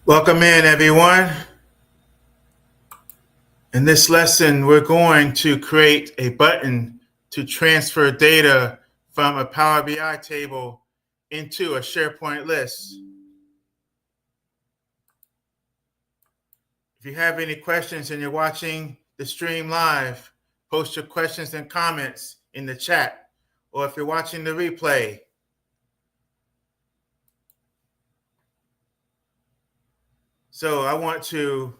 Welcome in, everyone. In this lesson, we're going to create a button to transfer data from a Power BI table into a SharePoint list. If you have any questions and you're watching the stream live, post your questions and comments in the chat, or if you're watching the replay. So I want to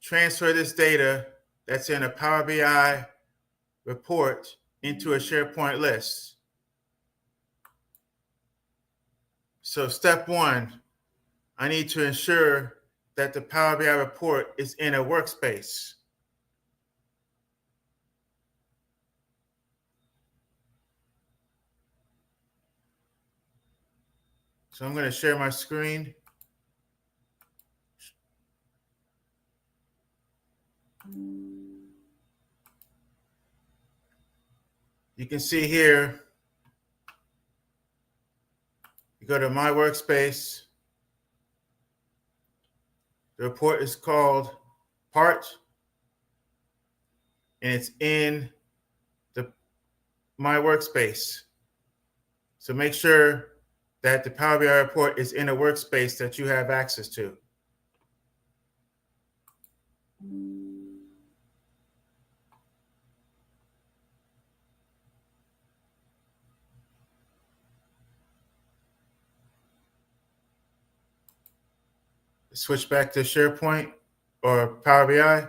transfer this data that's in a Power BI report into a SharePoint list. So step one, I need to ensure that the Power BI report is in a workspace. So I'm going to share my screen. You can see here, you go to my workspace. The report is called Parse, and it's in the my workspace. So make sure that the Power BI report is in a workspace that you have access to. Switch back to SharePoint or Power BI.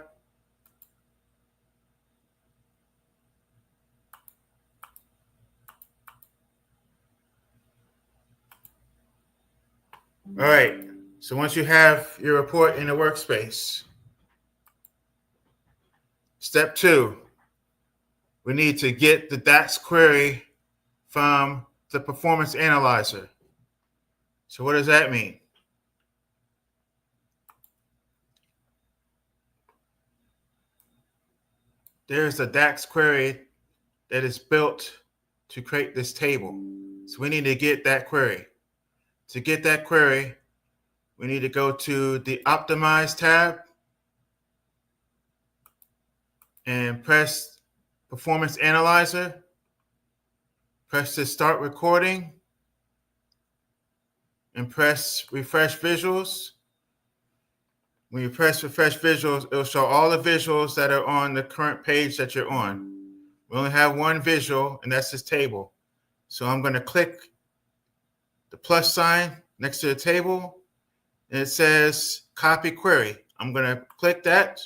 All right, so once you have your report in a workspace, step two, we need to get the DAX query from the performance analyzer. So what does that mean? There's a DAX query that is built to create this table. So we need to get that query. To get that query, we need to go to the Optimize tab and press Performance Analyzer. Press the Start Recording and press Refresh Visuals. When you press Refresh Visuals, it'll show all the visuals that are on the current page that you're on. We only have one visual, and that's this table. So I'm going to click the plus sign next to the table, and it says Copy Query. I'm going to click that,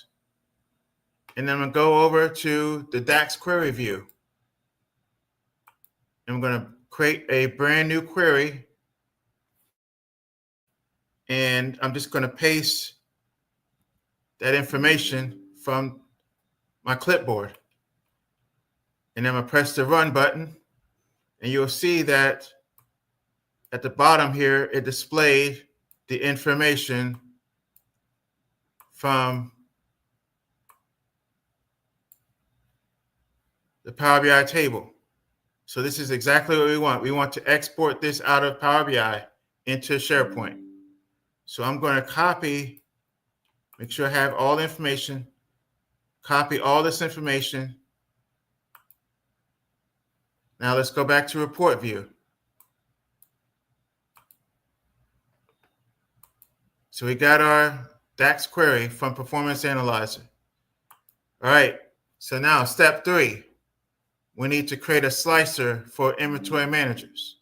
and then I'm going to go over to the DAX Query View. And I'm going to create a brand new query, and I'm just going to paste that information from my clipboard. And then I'm going to press the Run button, and you'll see that at the bottom here, it displayed the information from the Power BI table. So this is exactly what we want. We want to export this out of Power BI into SharePoint. So I'm going to copy, make sure I have all the information, copy all this information. Now let's go back to Report View. So we got our DAX query from Performance Analyzer. All right, so now step three, we need to create a slicer for inventory managers.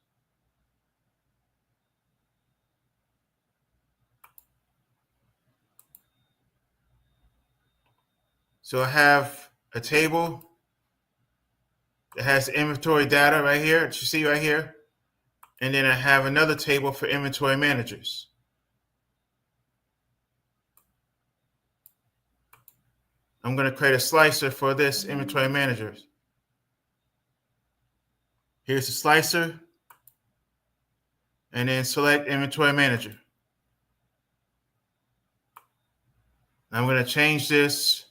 So I have a table that has inventory data right here, that you see right here. And then I have another table for inventory managers. I'm going to create a slicer for this inventory manager. Here's the slicer, and then select inventory manager. I'm going to change this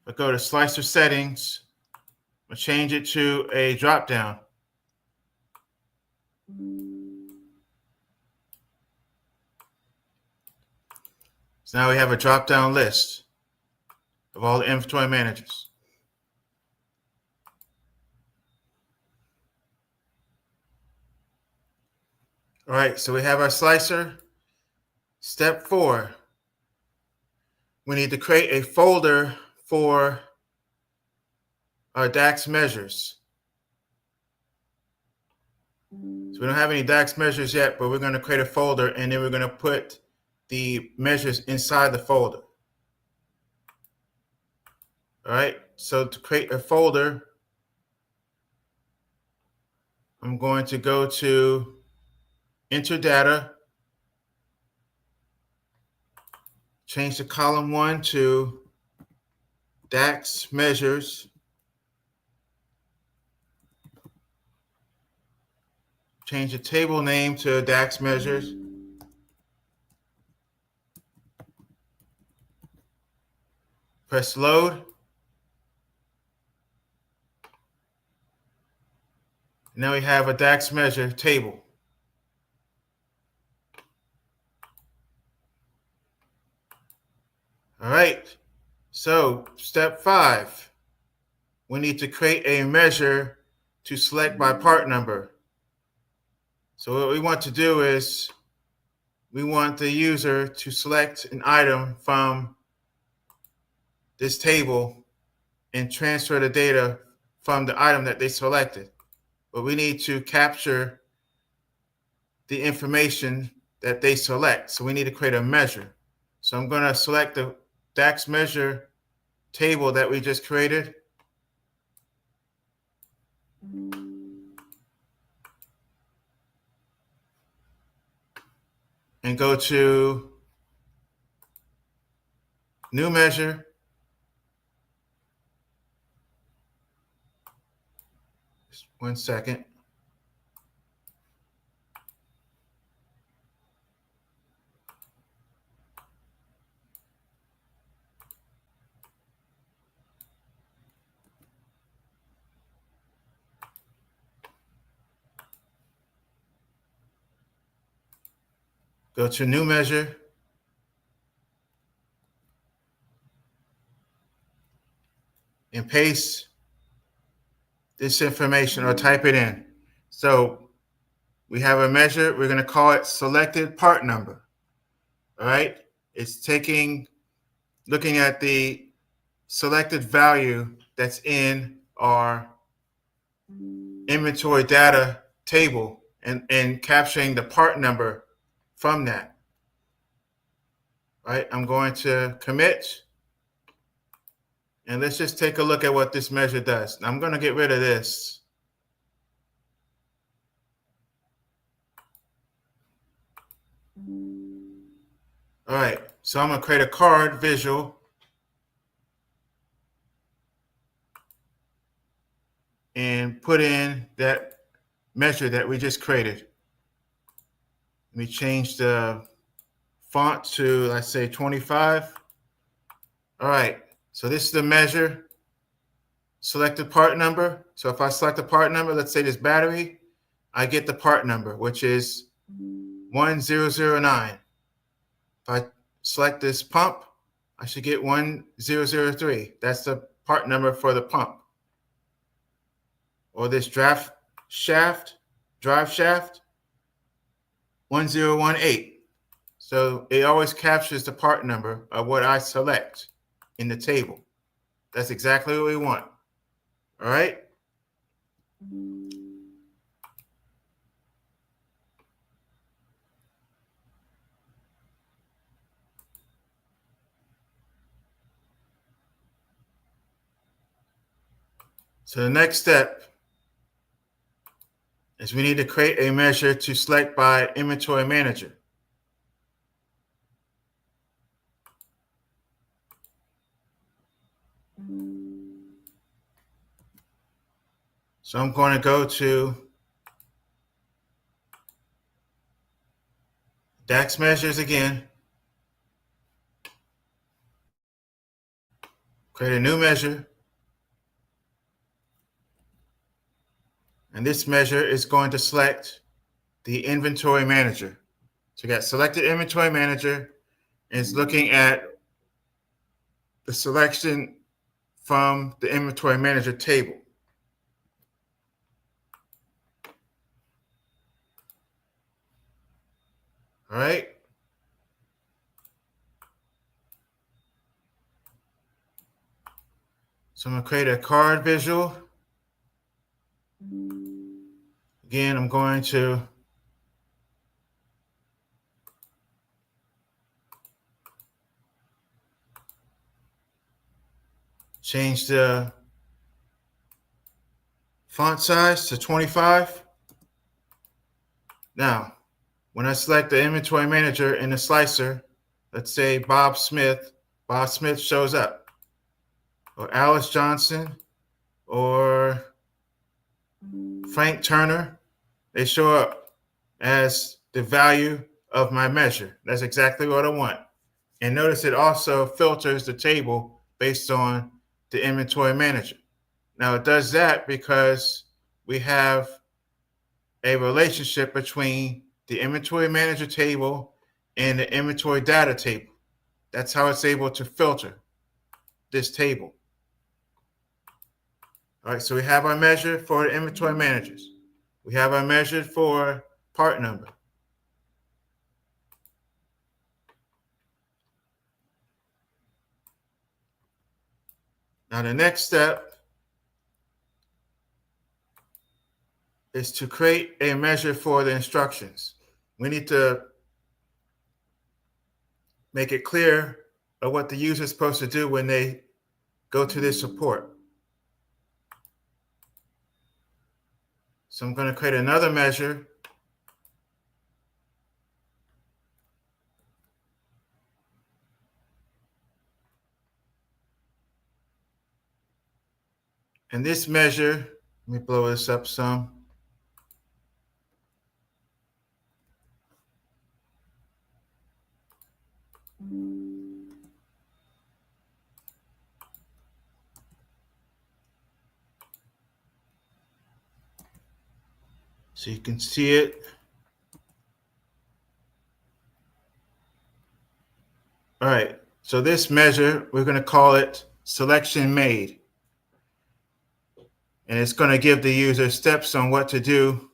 I go to slicer settings, I'll change it to a drop down. So now we have a drop down list of all the inventory managers. All right, so we have our slicer. Step 4, we need to create a folder for our DAX measures. So we don't have any DAX measures yet, but we're going to create a folder, and then we're going to put the measures inside the folder. All right, so to create a folder, I'm going to go to Enter Data, change the column 1 to DAX Measures, change the table name to DAX Measures, press Load. Now we have a DAX measure table. All right, so step 5, we need to create a measure to select by part number. So what we want to do is we want the user to select an item from this table and transfer the data from the item that they selected. But we need to capture the information that they select. So we need to create a measure. So I'm going to select the DAX measure table that we just created. And go to New Measure. Just 1 second. Go to New Measure. And paste this information or type it in. So we have a measure. We're going to call it selected part number. All right. It's looking at the selected value that's in our inventory data table and capturing the part number from that. All right. I'm going to commit. And let's just take a look at what this measure does. Now I'm going to get rid of this. All right, so I'm going to create a card visual. And put in that measure that we just created. Let me change the font to, let's say, 25. All right, so this is the measure. Select the part number. So if I select the part number, let's say this battery, I get the part number, which is 1009. If I select this pump, I should get 1003. That's the part number for the pump. Or this drive shaft, 1018. So it always captures the part number of what I select in the table. That's exactly what we want. All right. So the next step is we need to create a measure to select by inventory manager. So I'm going to go to DAX measures again, create a new measure, And this measure is going to select the inventory manager. So you got selected inventory manager, and it's looking at the selection from the inventory manager table. All right. So I'm going to create a card visual. Again, I'm going to change the font size to 25. Now, when I select the inventory manager in the slicer, let's say Bob Smith shows up, or Alice Johnson, or Frank Turner, they show up as the value of my measure. That's exactly what I want. And notice it also filters the table based on the inventory manager. Now it does that because we have a relationship between the inventory manager table and the inventory data table. That's how it's able to filter this table. All right, so we have our measure for the inventory managers. We have our measure for part number. Now the next step is to create a measure for the instructions. We need to make it clear of what the user is supposed to do when they go to this report. So I'm going to create another measure. And this measure, let me blow this up some. So you can see it. All right, so this measure, we're going to call it selection made. And it's going to give the user steps on what to do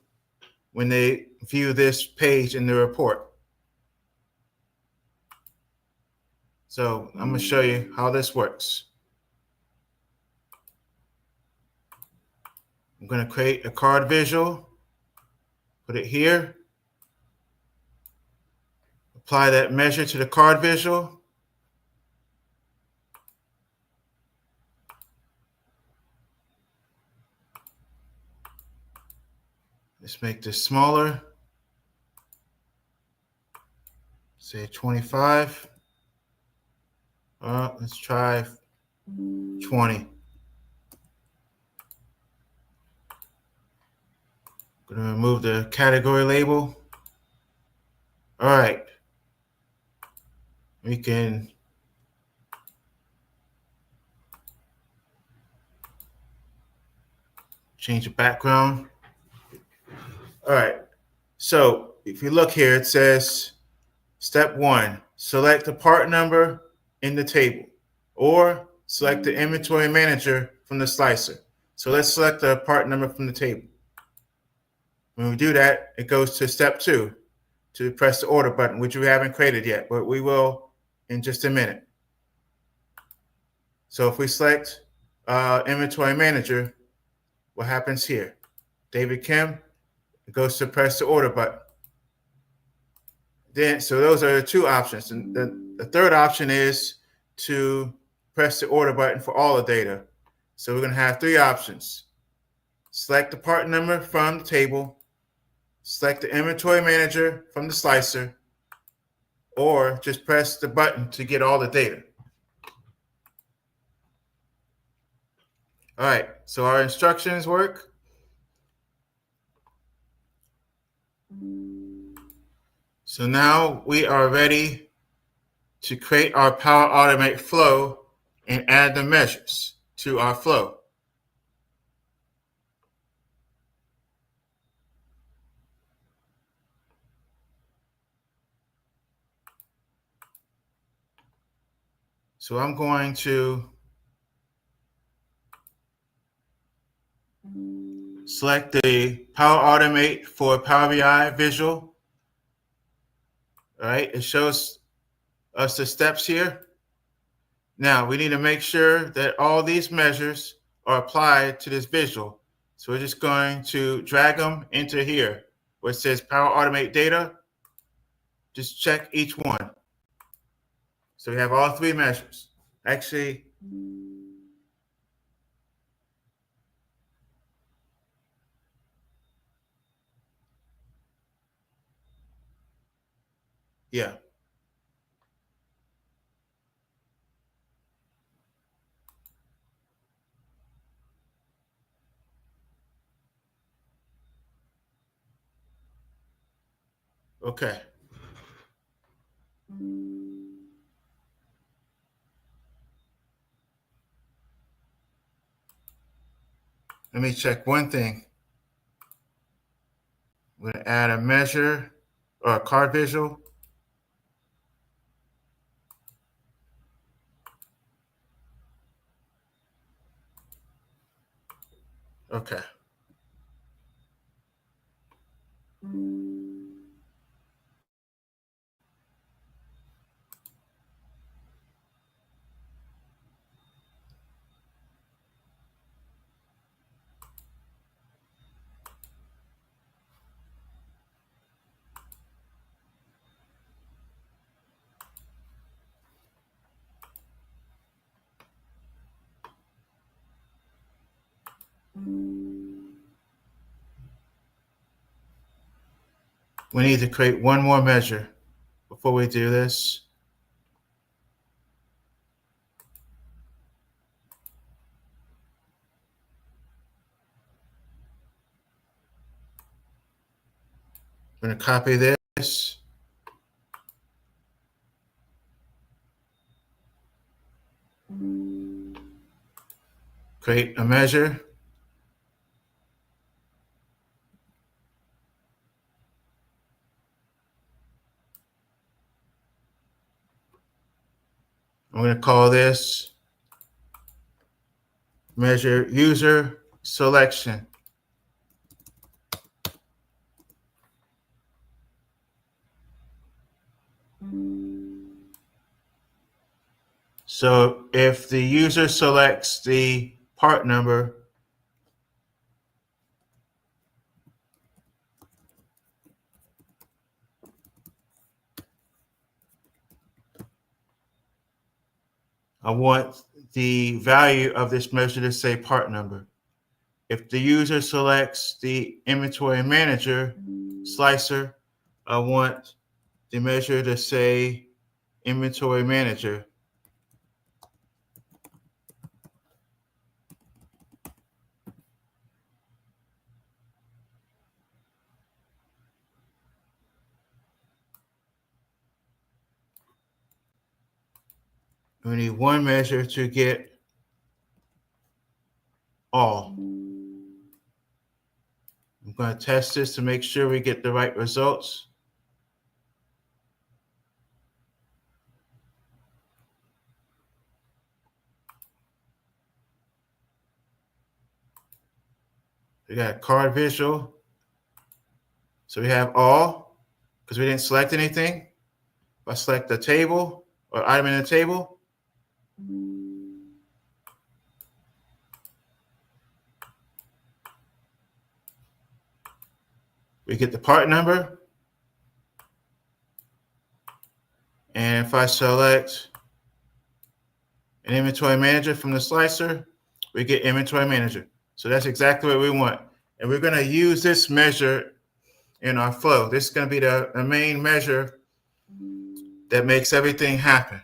when they view this page in the report. So I'm going to show you how this works. I'm going to create a card visual, put it here, apply that measure to the card visual. Let's make this smaller, say 25. Let's try 20. Going to remove the category label. All right. We can change the background. All right. So if you look here, it says step 1, select the part number in the table, or select the inventory manager from the slicer. So let's select the part number from the table. When we do that, it goes to step 2, to press the order button, which we haven't created yet, but we will in just a minute. So if we select inventory manager, what happens here? David Kim, it goes to press the order button. Then, so those are the 2 options. And the third option is to press the order button for all the data. So we're going to have 3 options. Select the part number from the table, select the inventory manager from the slicer, or just press the button to get all the data. All right, so our instructions work. So now we are ready to create our Power Automate flow and add the measures to our flow. So I'm going to select the Power Automate for Power BI visual. All right, it shows us the steps here. Now we need to make sure that all these measures are applied to this visual. So we're just going to drag them into here where it says Power Automate Data. Just check each one. So we have all three measures. Actually, yeah. Okay. Let me check one thing. I'm going to add a measure or a card visual. Okay. We need to create one more measure before we do this. I'm going to copy this. Create a measure. I'm going to call this measure user selection. So if the user selects the part number, I want the value of this measure to say part number. If the user selects the inventory manager slicer, I want the measure to say inventory manager. We need one measure to get all. I'm going to test this to make sure we get the right results. We got a card visual. So we have all because we didn't select anything. If I select the table or item in the table, we get the part number. And if I select an inventory manager from the slicer, we get inventory manager. So that's exactly what we want. And we're going to use this measure in our flow. This is going to be the main measure that makes everything happen.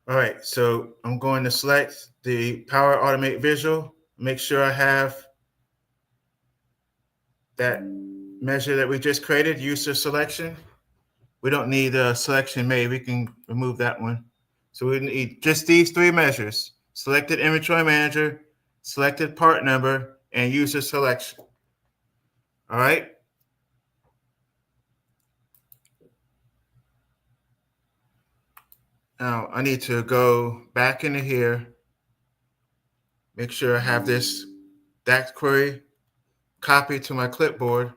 All right, so I'm going to select the Power Automate Visual, make sure I have that measure that we just created, user selection. We don't need a selection made, we can remove that one. So we need just these three measures: selected inventory manager, selected part number, and user selection. All right. Now I need to go back into here, make sure I have this DAX query copied to my clipboard.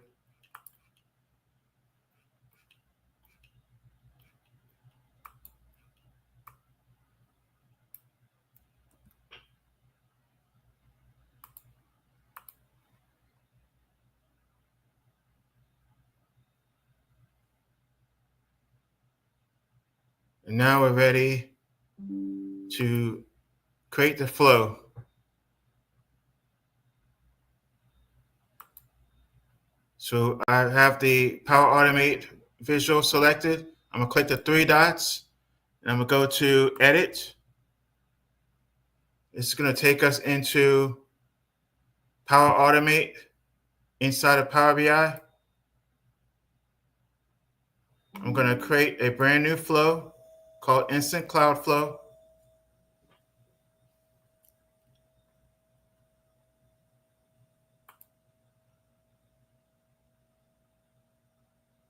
And now we're ready to create the flow. So I have the Power Automate visual selected. I'm gonna click the three dots and I'm gonna go to edit. It's gonna take us into Power Automate inside of Power BI. I'm gonna create a brand new flow called Instant Cloud Flow.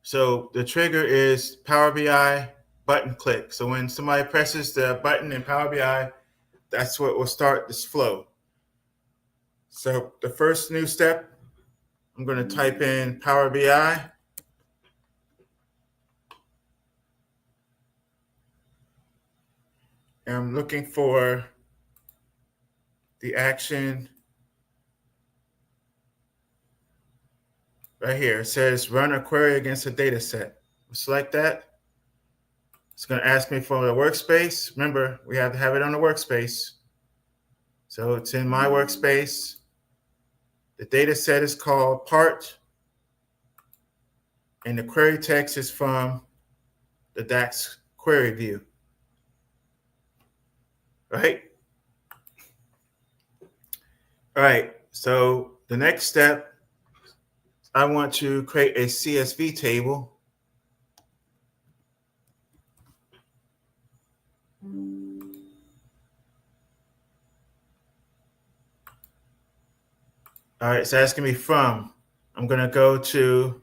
So the trigger is Power BI button click. So when somebody presses the button in Power BI, that's what will start this flow. So the first new step, I'm going to type in Power BI. And I'm looking for the action right here. It says run a query against a data set. Select that. It's going to ask me for the workspace. Remember, we have to have it on the workspace. So it's in my workspace. The data set is called part. And the query text is from the DAX query view. Right? All right. So the next step, I want to create a CSV table. All right, it's asking me from. I'm going to go to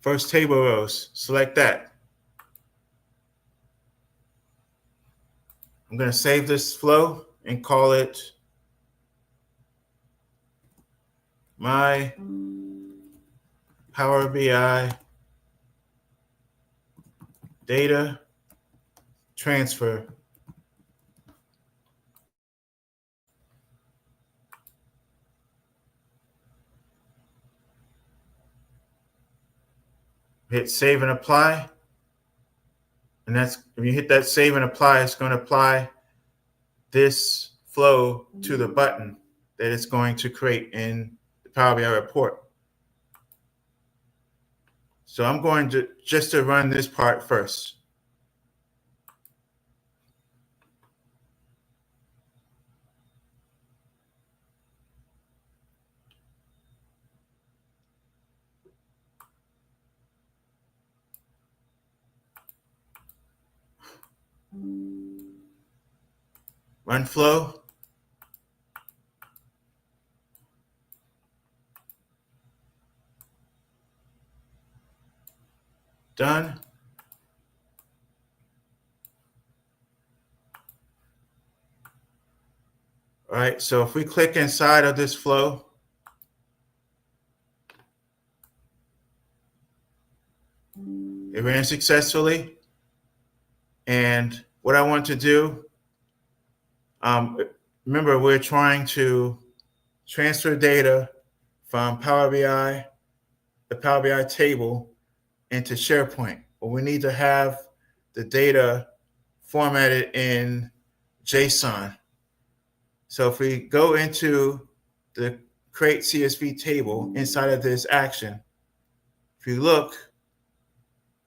first table rows. Select that. I'm going to save this flow and call it my Power BI data transfer. Hit save and apply. And that's, if you hit that save and apply, it's going to apply this flow to the button that it's going to create in the Power BI report. So I'm going to just to run this part first. Run flow. Done. All right, so if we click inside of this flow, it ran successfully. And what I want to do, remember, we're trying to transfer data from Power BI, the Power BI table, into SharePoint. But we need to have the data formatted in JSON. So if we go into the create CSV table inside of this action, if you look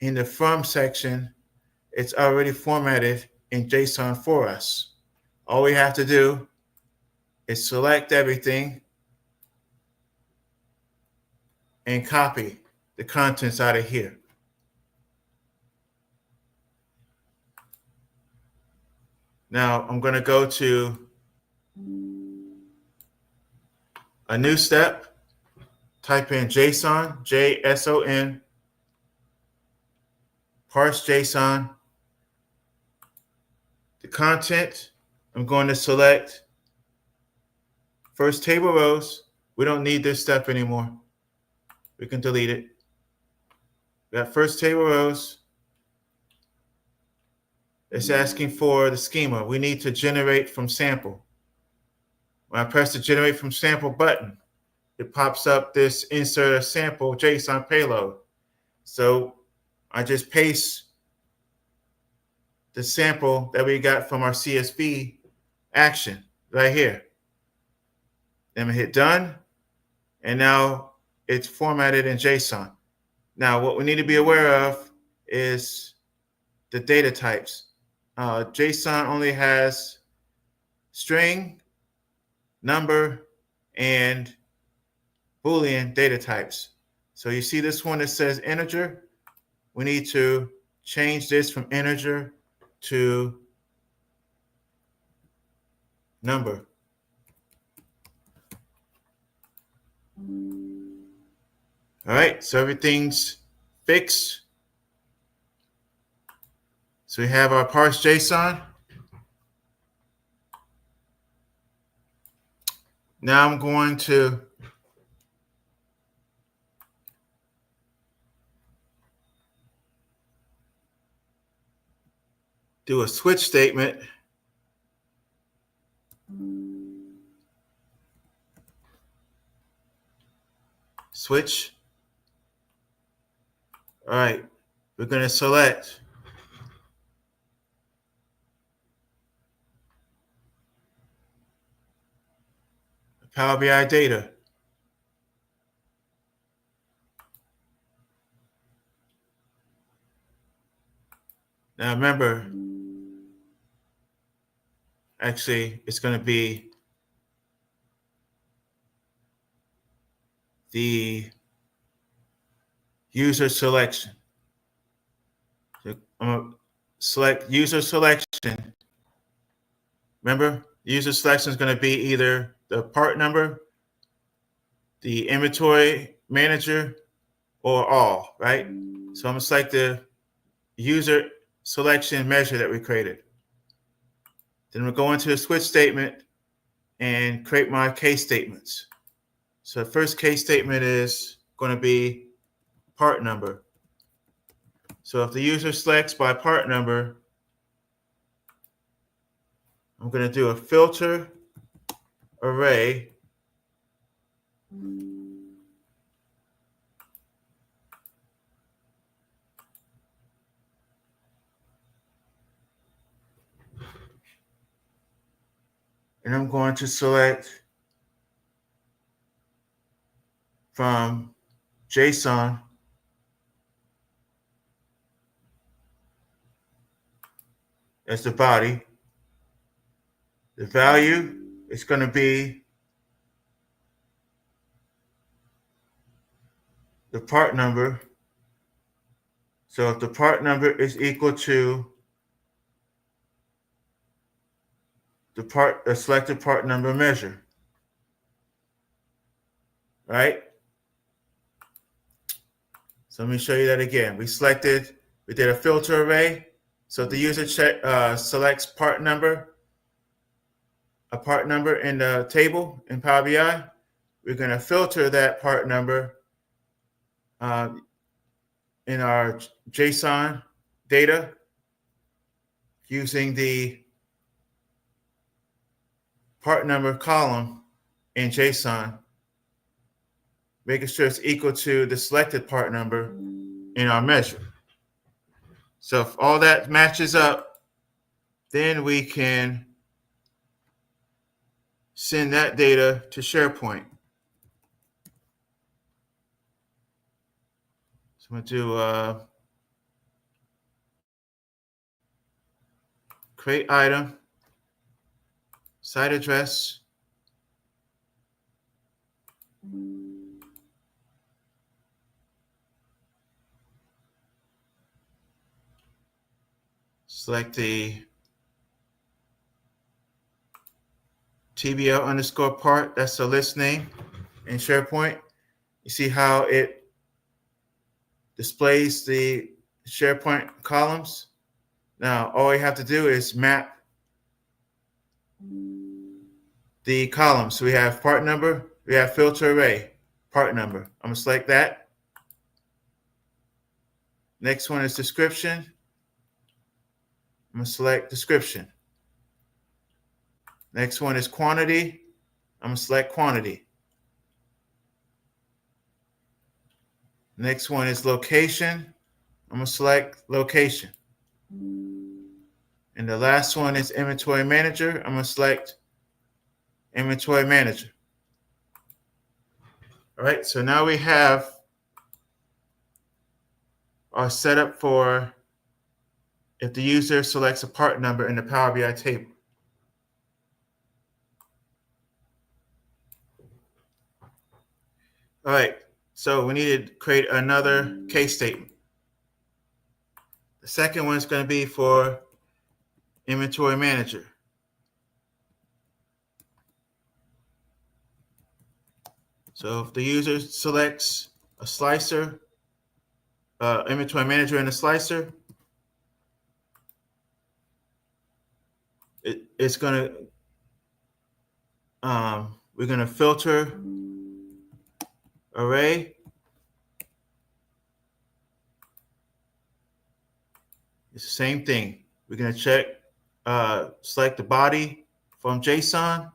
in the from section, it's already formatted in JSON for us. All we have to do is select everything and copy the contents out of here. Now I'm going to go to a new step, type in JSON, JSON, parse JSON. The content, I'm going to select first table rows. We don't need this step anymore. We can delete it. We got first table rows. It's asking for the schema. We need to generate from sample. When I press the generate from sample button, it pops up this insert a sample JSON payload. So I just paste the sample that we got from our CSV action right here. Then we hit done, and now it's formatted in JSON. Now, what we need to be aware of is the data types. JSON only has string, number, and Boolean data types. So you see this one that says integer. We need to change this from integer to number. All right, so everything's fixed. So we have our parse JSON. Now I'm going to do a switch statement. Switch. All right, we're going to select Power BI data. Now remember, actually, it's going to be the user selection. So I'm going to select user selection. Remember, user selection is going to be either the part number, the inventory manager, or all, right? So I'm going to select the user selection measure that we created. Then we'll go into the switch statement and create my case statements. So the first case statement is going to be part number. So if the user selects by part number, I'm going to do a filter array and I'm going to select from JSON as the body. The value is going to be the part number. So if the part number is equal to the selected part number measure, right? So let me show you that again. We did a filter array. So if the user selects part number, a part number in the table in Power BI, we're going to filter that part number in our JSON data using the part number column in JSON, making sure it's equal to the selected part number in our measure. So if all that matches up, then we can send that data to SharePoint. So I'm going to do create item, site address, select the TBL underscore part. That's the list name in SharePoint. You see how it displays the SharePoint columns. Now, all you have to do is map the columns. So we have part number, we have filter array, part number. I'm going to select that. Next one is description. I'm going to select description. Next one is quantity. I'm going to select quantity. Next one is location. I'm going to select location. And the last one is inventory manager. I'm going to select inventory manager. All right, so now we have our setup for if the user selects a part number in the Power BI table. All right, so we need to create another case statement. The second one is going to be for inventory manager. So if the user selects a slicer, inventory manager in a slicer, it's going to, we're going to filter array. It's the same thing. We're going to check, select the body from JSON.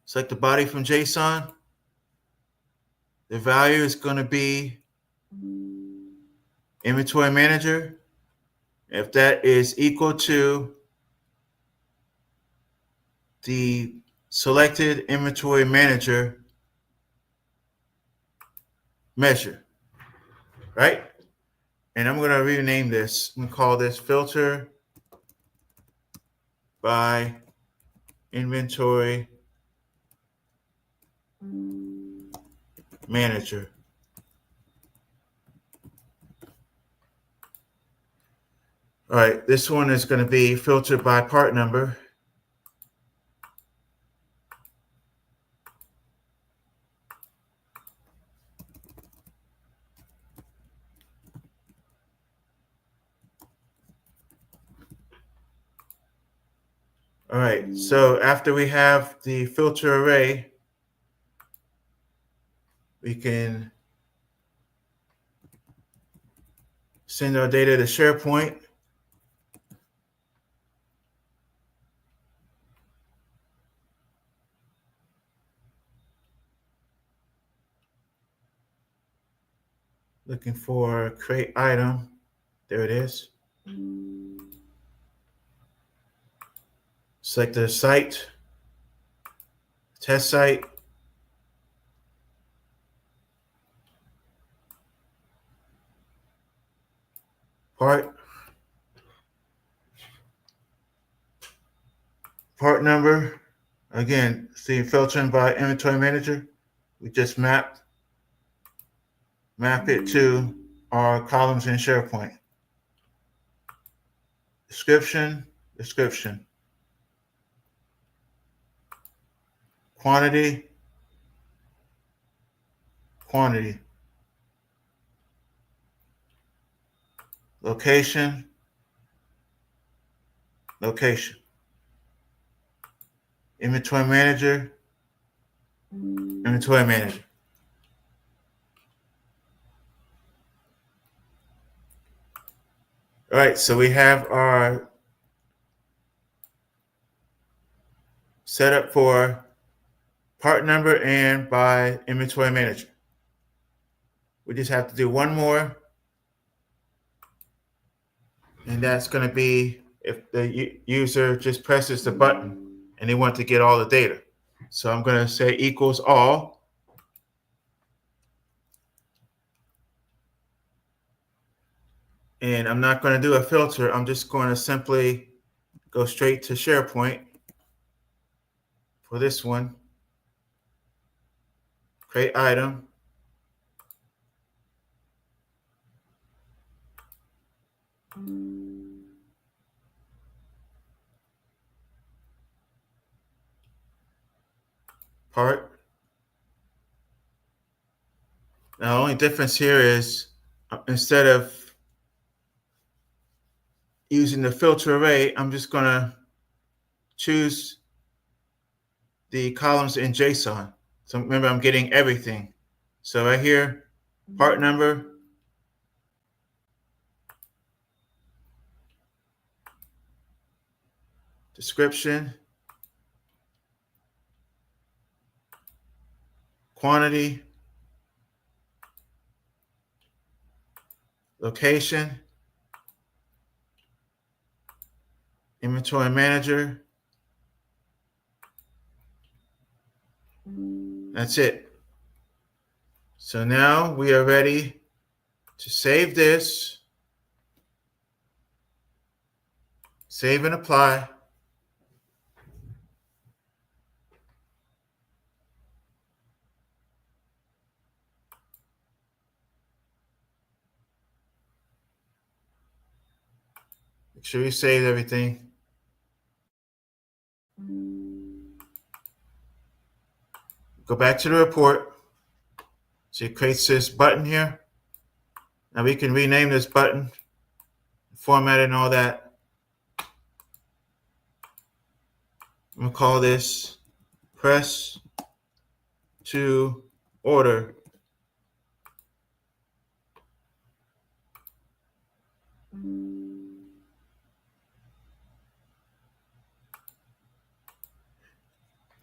Select the body from JSON. The value is going to be inventory manager. If that is equal to the selected inventory manager measure, right? And I'm going to rename this. I'm going to call this filter by inventory manager. All right, this one is going to be filtered by part number. All right, so after we have the filter array, we can send our data to SharePoint. Looking for create item. There it is. Select the site, test site. Part number. Again, see filtering by inventory manager. We just map it to our columns in SharePoint. Description. Quantity. Location. Inventory manager. All right, so we have our setup for part number and by inventory manager. We just have to do one more, and that's going to be if the user just presses the button and they want to get all the data. So I'm going to say equals all. And I'm not going to do a filter. I'm just going to simply go straight to SharePoint for this one. Create item. Part. Now, the only difference here is instead of using the filter array, I'm just going to choose the columns in JSON. So remember, I'm getting everything. So right here, part number, description, quantity, location, inventory manager. That's it. So now we are ready to save this, save and apply. Make sure you save everything. Go back to the report. So it creates this button here. Now we can rename this button, format it and all that. I'm gonna call this press to order.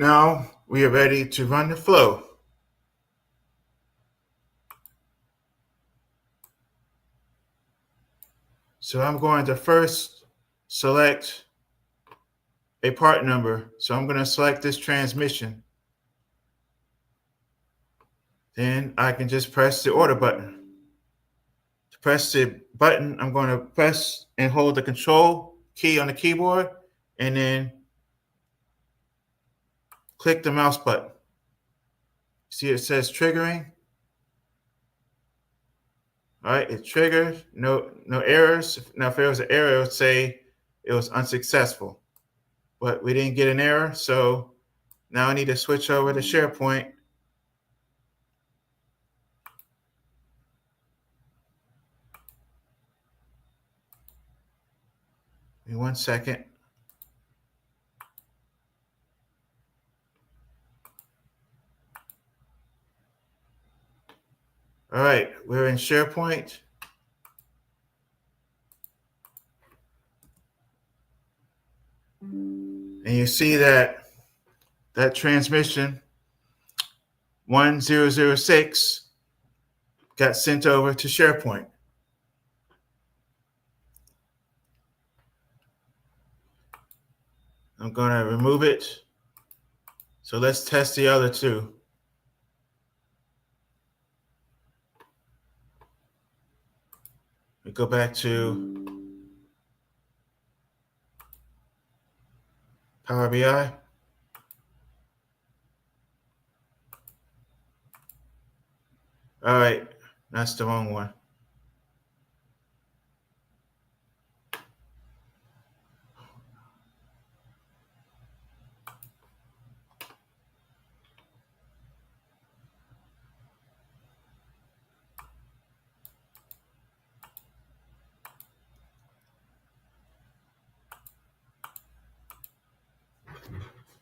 Now we are ready to run the flow. So I'm going to first select a part number. So I'm going to select this transmission. Then I can just press the order button. To press the button, I'm going to press and hold the control key on the keyboard and then click the mouse button. See, it says triggering. All right, it triggered. No errors. Now, if there was an error, it would say it was unsuccessful. But we didn't get an error, so now I need to switch over to SharePoint. Give me 1 second. All right, we're in SharePoint. And you see that transmission 1006 got sent over to SharePoint. I'm going to remove it. So let's test the other two. We go back to Power BI. All right, that's the wrong one.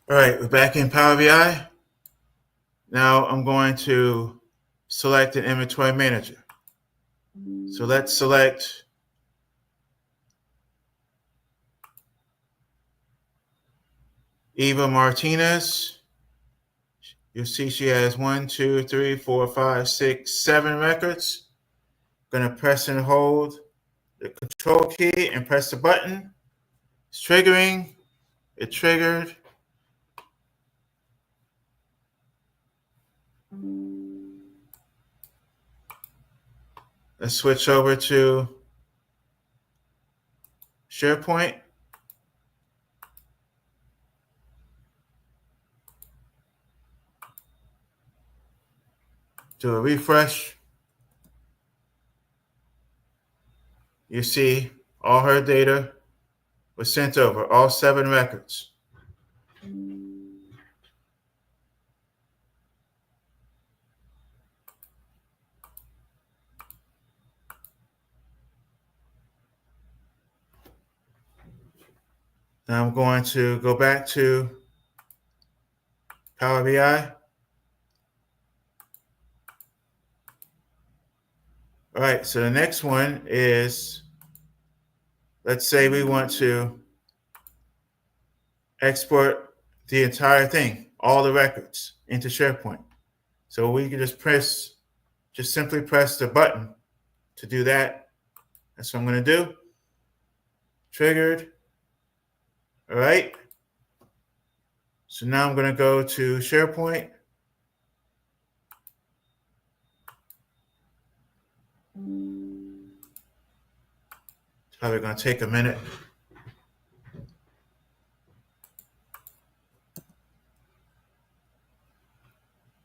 All right, we're back in Power BI. Now I'm going to select an inventory manager. So let's select Eva Martinez. You'll see she has 1, 2, 3, 4, 5, 6, 7 records. I'm going to press and hold the control key and press the button. It's triggering. It triggered. Let's switch over to SharePoint. Do a refresh. You see All her data was sent over, all 7 records. Now I'm going to go back to Power BI. All right, so the next one is, let's say we want to export the entire thing, all the records, into SharePoint. So we can just simply press the button to do that. That's what I'm going to do. Triggered. All right. So now I'm going to go to SharePoint. It's probably going to take a minute.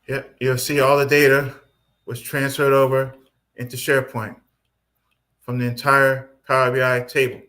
Yep, you'll see all the data was transferred over into SharePoint from the entire Power BI table.